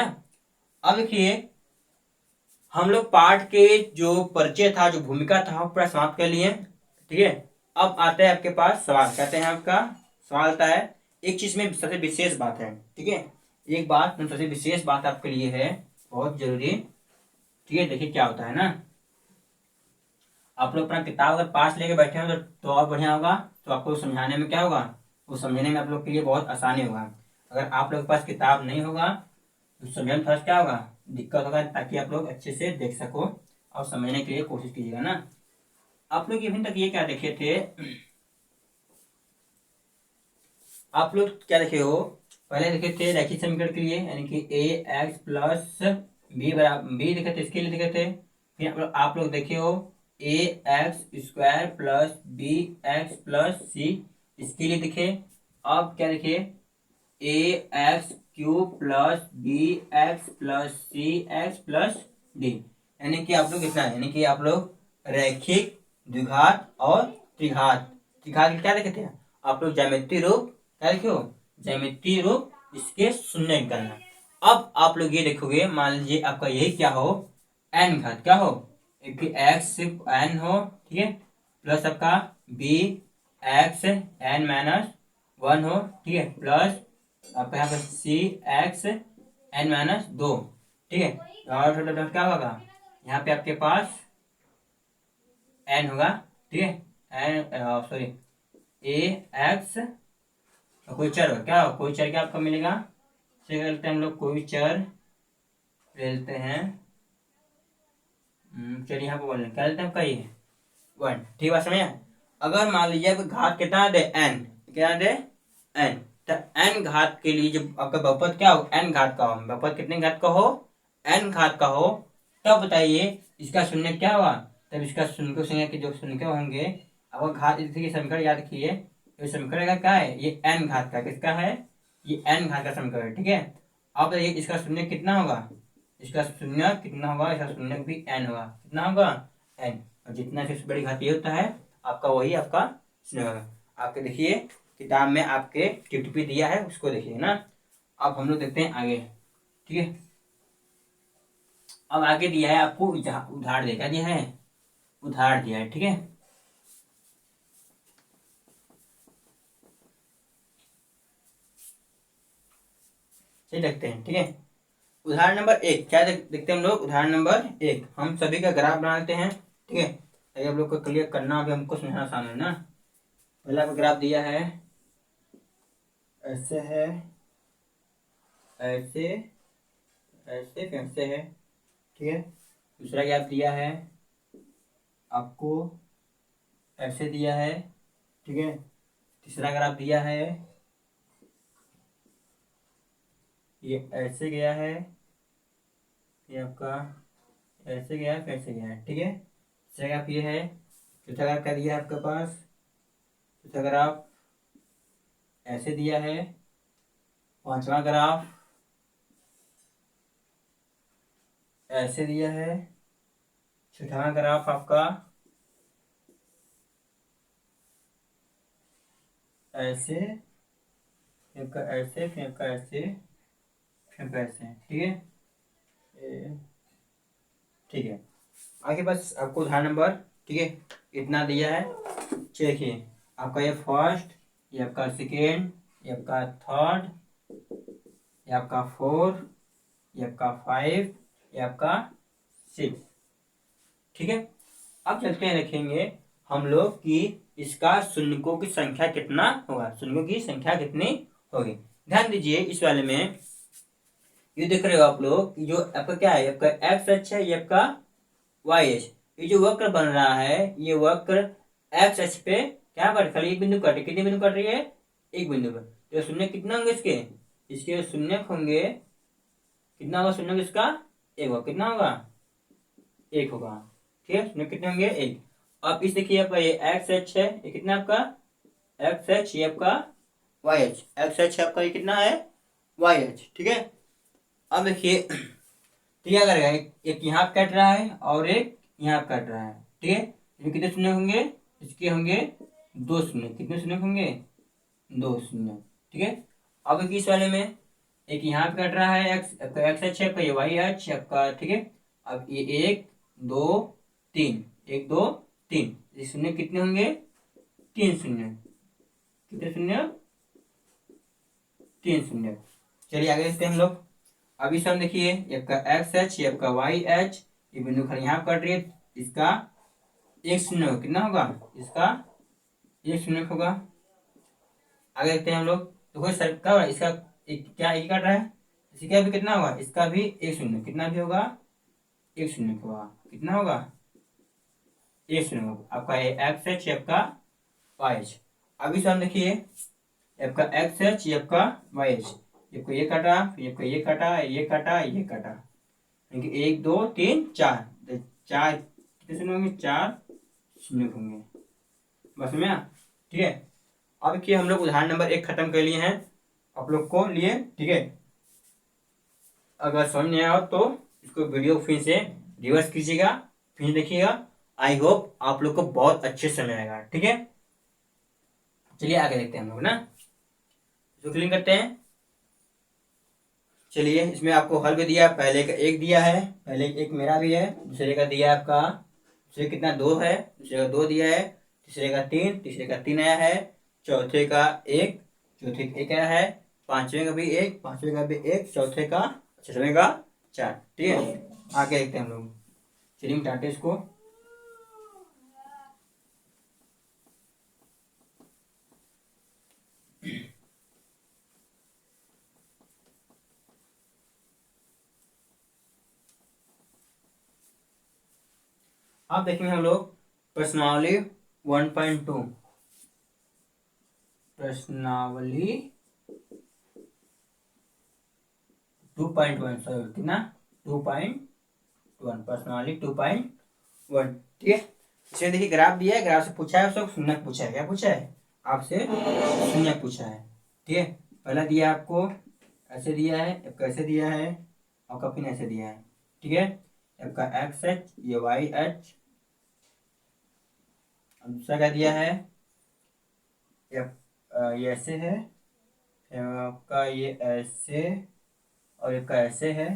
अब देखिए हम लोग पाठ के जो परिचय था, जो भूमिका था, वो पूरा समाप्त कर लिए, ठीक है। अब आता है आपके पास सवाल, कहते हैं आपका सवाल आता है, एक चीज में सबसे विशेष बात है, ठीक है, एक बात सबसे विशेष बात आपके लिए है, बहुत जरूरी, ठीक है। देखिए क्या होता है ना, आप लोग अपना किताब अगर पास लेके बैठे हो तो और बढ़िया होगा, तो आपको समझाने में क्या होगा, वो समझने में आप लोग के लिए बहुत आसानी होगा। अगर आप लोग के पास किताब नहीं होगा तो समझने में फर्स्ट क्या होगा, दिक्कत होगा, ताकि आप लोग अच्छे से देख सको और समझने के लिए कोशिश कीजिएगा ना। आप लोग अभी तक ये क्या देखे थे, आप लोग क्या देखे हो, पहले देखे थे रैखिक समीकरण के लिए, यानी कि ए एक्स प्लस बी बराबर बी देखे थे, इसके लिए देखे थे। फिर आप लोग देखे हो a x square plus B x plus c, इसके लिए देखे। अब क्या देखे, a x cube plus B x plus c x plus d, यानी कि आप लोग इतना, यानी कि आप लोग रैखिक, द्विघात और त्रिघात, त्रिघात क्या देखे थे आप लोग, ज्यामितीय रूप, क्या देखे हो, ज्यामितीय रूप इसके शून्य निकालना। अब आप लोग ये देखोगे, मान लीजिए आपका यही क्या हो, एन घात क्या हो, एक एक्स सिर्फ एन हो, ठीक है, प्लस आपका b x n minus one हो, ठीक है, प्लस आपका यहाँ पर सी एक्स एन माइनस दो, ठीक है। और क्या होगा, यहाँ पे आपके पास एन होगा, ठीक है, एन सॉरी ए एक्स, कोई चर होगा, क्या होगा, कोई चर क्या आपको मिलेगा, चलिए लेते हैं हम लोग, कोई चर ले लेते हैं, चलिए यहाँ पे बोल रहे क्या लेते हैं आपका, ये वन, ठीक है, समझ। अगर मान लीजिए घात कितना दे, एन, कितना दे, एन, तो एन घात के लिए जब आपका बहुपद क्या हो, एन घात का हो, बहुपद कितने घात का हो, एन घात का हो, तब बताइए इसका शून्य क्या हुआ, तब इसका शून्य संख्या के जो शून्य होंगे, अब घात इसी समीकरण याद रखिए, ये समीकरण का क्या है, ये एन घात का, किसका है, ये एन घात का समीकरण, ठीक है। अब बताइए इसका शून्य कितना होगा, इसका शून्य कितना होगा, इसका शून्य भी एन होगा, कितना होगा, एन, और जितना से बड़ी घात ये होता है आपका, वही आपका शून्य होगा। आपके देखिए किताब में आपके टिप दिया है, उसको देखिए ना। अब हम लोग देखते हैं आगे, ठीक है। अब आगे दिया है आपको उदाहरण, देखा दिया है, उदाहरण दिया है, ठीक है। सही देखते हैं, ठीक है। उदाहरण नंबर 1 क्या देखते हैं हम लोग। उदाहरण नंबर 1 हम सभी का ग्राफ बना लेते हैं, ठीक है, ताकि आप लोग को क्लियर करना भी हमको समझना आसान है ना। पहला आपको ग्राफ दिया है, ऐसे है, ऐसे, ऐसे, फिर ऐसे है, ठीक है। दूसरा ग्राफ दिया है आपको, ऐसे दिया है, ठीक है। तीसरा ग्राफ दिया है, ये ऐसे गया है, ये आपका ऐसे गया है, फिर ऐसे गया है, ठीक है। तीसरा ग्राफ ये है। चौथा ग्राफ क्या दिया है आपके पास, चौथा ग्राफ ऐसे दिया है। पांचवा ग्राफ ऐसे दिया है। छठवां ग्राफ आपका ऐसे, फिर आपका ऐसे, फिर आपका ऐसे, फिर आपका ऐसे, ठीक है। ठीक है, आगे बस आपको उदाहरण नंबर, ठीक है, इतना दिया है। देखिए आपका ये फर्स्ट, ये आपका सेकेंड, ये आपका थर्ड, ये आपका फोर, ये आपका फाइव, ये आपका सिक्स, ठीक है। अब चलते हैं, देखेंगे हम लोग कि इसका शून्यकों की संख्या कितना होगा, शून्यों की संख्या कितनी होगी। ध्यान दीजिए इस वाले में, ये देख रहे हो आप लोग, जो आपका क्या है, आपका एक्स अक्ष है, ये आपका वाई एच, ये जो वक्र बन रहा है, ये वक्र एक्स अक्ष पे क्या पर खाली एक बिंदु कट, कितने बिंदु कट रही है, एक बिंदु पर। तो शून्य कितना होंगे इसके, इसके शून्य होंगे, कितना होगा शून्य इसका, एक होगा, कितना होगा, एक होगा, ठीक है। शून्य कितने होंगे, एक। अब इस देखिए आपका ये एक्स एच है, ये कितना आपका एक्स एच, ये आपका वाई एच, एक्स एच है आपका, ये कितना है वाई एच, ठीक है। अब देखिए तो क्या करेगा, एक यहाँ कट रहा है और एक यहाँ कट रहा है, ठीक है। इसमें कितने शून्य होंगे, इसके होंगे दो शून्य, कितने शून्य होंगे, दो शून्य, ठीक है। अब एक इस वाले में, एक यहाँ पे कट रहा है एक्स, आपका एक्स एच है, आपका ये वाई एच आपका, ठीक है। अब ये एक दो तीन, एक दो तीन, ये शून्य कितने होंगे, तीन शून्य, कितने शून्य, तीन शून्य। चलिए आगे देखते हैं हम लोग। अब इस हम देखिए, ये आपका एक्स एच, ये आपका वाई एच, ये बिंदु खड़ी यहाँ कट रही है, इसका एक शून्य होगा, कितना होगा, इसका एक शून्य होगा। आगे देखते हैं हम लोग, तो कोई सर क्या होगा, इसका एक क्या एक कट रहा है, इसका भी कितना होगा, इसका भी एक शून्य, कितना भी होगा, एक शून्य होगा, कितना होगा, एक शून्य होगा। आपका ये एक्स एच, ये आपका वाई एच। अभी से हम देखिए, आपका एक्स एच, ये आपका वाई एच, ये कटा, फिर आपका ये कटा, ये कटा, ये कटा, यानी एक दो तीन चार, तो चार कितने शून्य होंगे, चार शून्य होंगे, बस में, ठीक है। अब कि हम लोग उदाहरण नंबर 1 खत्म कर लिए हैं आप लोग को लिए, ठीक है। अगर समझ नहीं आया हो तो इसको वीडियो फिर से रिवर्स कीजिएगा, फिर देखिएगा। आई होप आप लोग को बहुत अच्छे से समझ आएगा, ठीक है। चलिए आगे देखते हैं हम लोग ना, इसको क्लीन करते हैं। चलिए इसमें आपको हल भी दिया, पहले का एक दिया है, पहले एक मेरा भी है, दूसरे का दिया आपका, दूसरे कितना दो है, दूसरे का दो दिया है, तीसरे का तीन, तीसरे का तीन आया है, चौथे का एक, चौथे का एक आया है, पांचवें का भी एक, पांचवें का भी एक, चौथे का, छठवें का चार, ठीक है। आगे देखते हैं हम लोग, चलिए मिटाते हैं इसको। अब देखेंगे हम लोग प्रश्नावली 1.2, प्रश्नावली 2.1, सॉरी कितना 2.1, प्रश्नावली 2.1, ठीक है। इसमें देखिए ग्राफ दिया है, ग्राफ से पूछा है, सब शून्य पूछा है, क्या पूछा है आपसे, शून्य पूछा है, ठीक है। पहला दिया आपको ऐसे दिया है, आपका ऐसे दिया है, आपका फिर ऐसे दिया है, ठीक है। आपका एक्स एच, ये वाई एच, दूसरा क्या दिया है, ये ऐसे है, आपका ये ऐसे, और इसका ऐसे है।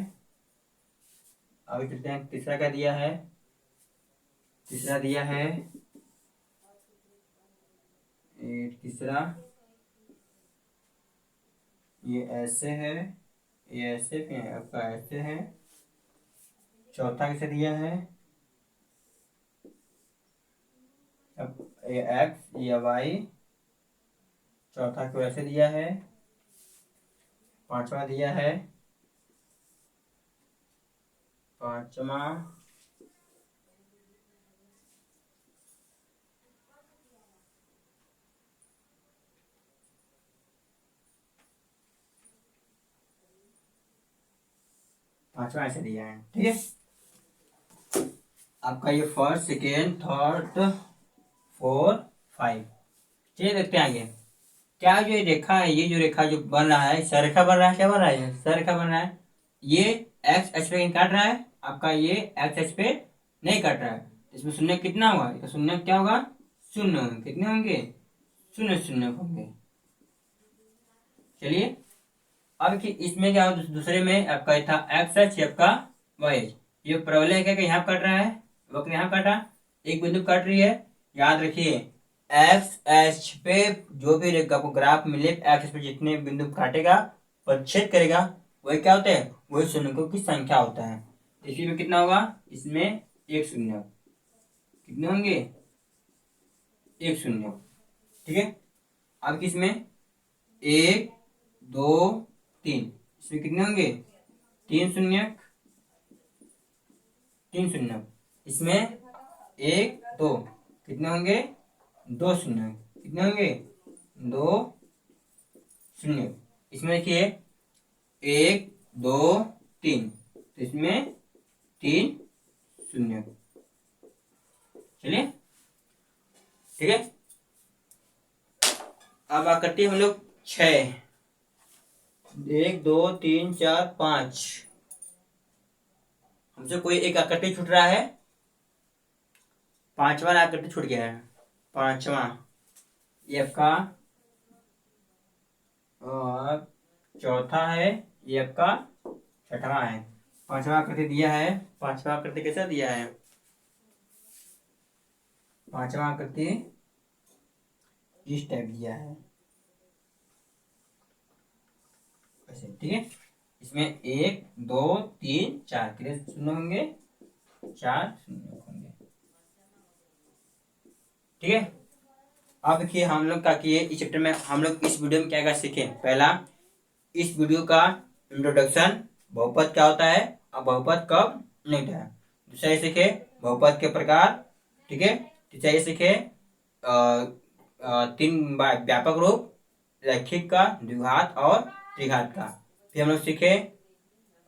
आगे चलते हैं, तीसरा क्या दिया है, तीसरा दिया है, तीसरा ये ऐसे है, ये ऐसे भी है, आपका ऐसे है। चौथा कैसे दिया है, अब ये एक्स या वाई, चौथा को ऐसे दिया है। पांचवा दिया है, पांचवा पांचवा ऐसे दिया है। ठीक है, आपका ये first second third four five. चलिए देखते हैं आगे क्या जो ये रेखा है, ये जो रेखा जो बन रहा है, सररेखा बन रहा है, क्या बन रहा है, सररेखा बन रहा है। ये एक्स एच पे काट रहा है, आपका ये एक्स एच पे नहीं काट रहा है। इसमें शून्य कितना होगा, इसका शून्य क्या होगा, शून्य होंगे। कितने होंगे, शून्य शून्य होंगे। चलिए अब कि इसमें क्या हो, दूसरे में आपका था एक्स एच, आपका वाई एच। ये प्रबलय क्या यहाँ काट रहा है, वक्त यहाँ काटा, एक बिंदु काट रही है। याद रखिए एक्स एच पे जो भी रेखा को ग्राफ मिले, एक्स एच पे जितने बिंदु काटेगा परिच्छेद करेगा, वही क्या होता है, वही शून्य की संख्या होता है। इसी में कितना होगा, इसमें एक शून्य, कितने होंगे, एक शून्य। ठीक है, अब किसमें एक दो तीन, इसमें कितने होंगे, तीन शून्य, तीन शून्य। इसमें एक दो, कितने होंगे, दो शून्य, कितने होंगे, दो शून्य। इसमें देखिए एक दो तीन, तो इसमें तीन शून्य। चलिए ठीक है, अब आकृति हम लोग 6, 1 2 3 4 5, हमसे कोई एक आकृति छूट रहा है, पांचवा आकृति छूट गया है। पांचवा ये आपका और चौथा है, ये आपका छठवां है। पांचवा आकृति दिया है, पांचवा आकृति कैसा दिया है, पांचवा आकृति इस टाइप दिया है ऐसे। ठीक है, इसमें एक दो तीन चार, कितने शून्य होंगे, चार शून्य होंगे। ठीक है, अब देखिए हम लोग क्या किए इस चैप्टर में, हम लोग इस वीडियो में क्या क्या सीखे। पहला, इस वीडियो का इंट्रोडक्शन, बहुपद क्या होता है और बहुपद कब नहीं था। दूसरा ये सीखे बहुपद के प्रकार। ठीक है, तीसरा ये सीखे तीन व्यापक रूप, रैखिक का, द्विघात और त्रिघात का। फिर हम लोग सीखे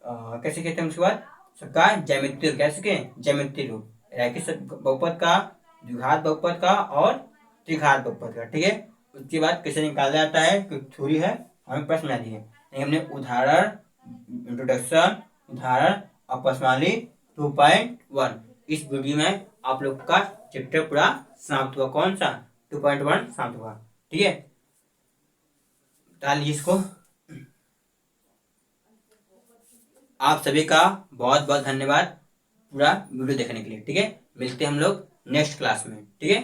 क्या सीखे थे, उसके बाद सबका ज्यामितीय, क्या सीखे, ज्यामितीय रूप, रैखिक बहुपद का, द्विघात बहुपद का और त्रिघात बहुपद का। ठीक है, उसके बाद कैसे निकाला जाता है, थ्योरी है, हमें प्रश्न बना दिए। हमने उदाहरण, इंट्रोडक्शन, उदाहरण और प्रश्नावली 2.1 इस वीडियो में आप लोग का चैप्टर पूरा समाप्त हुआ। कौन सा, 2.1 समाप्त हुआ। ठीक है, डालिए इसको। आप सभी का बहुत बहुत धन्यवाद पूरा वीडियो देखने के लिए। ठीक है, मिलते हैं हम लोग नेक्स्ट क्लास में। ठीक है।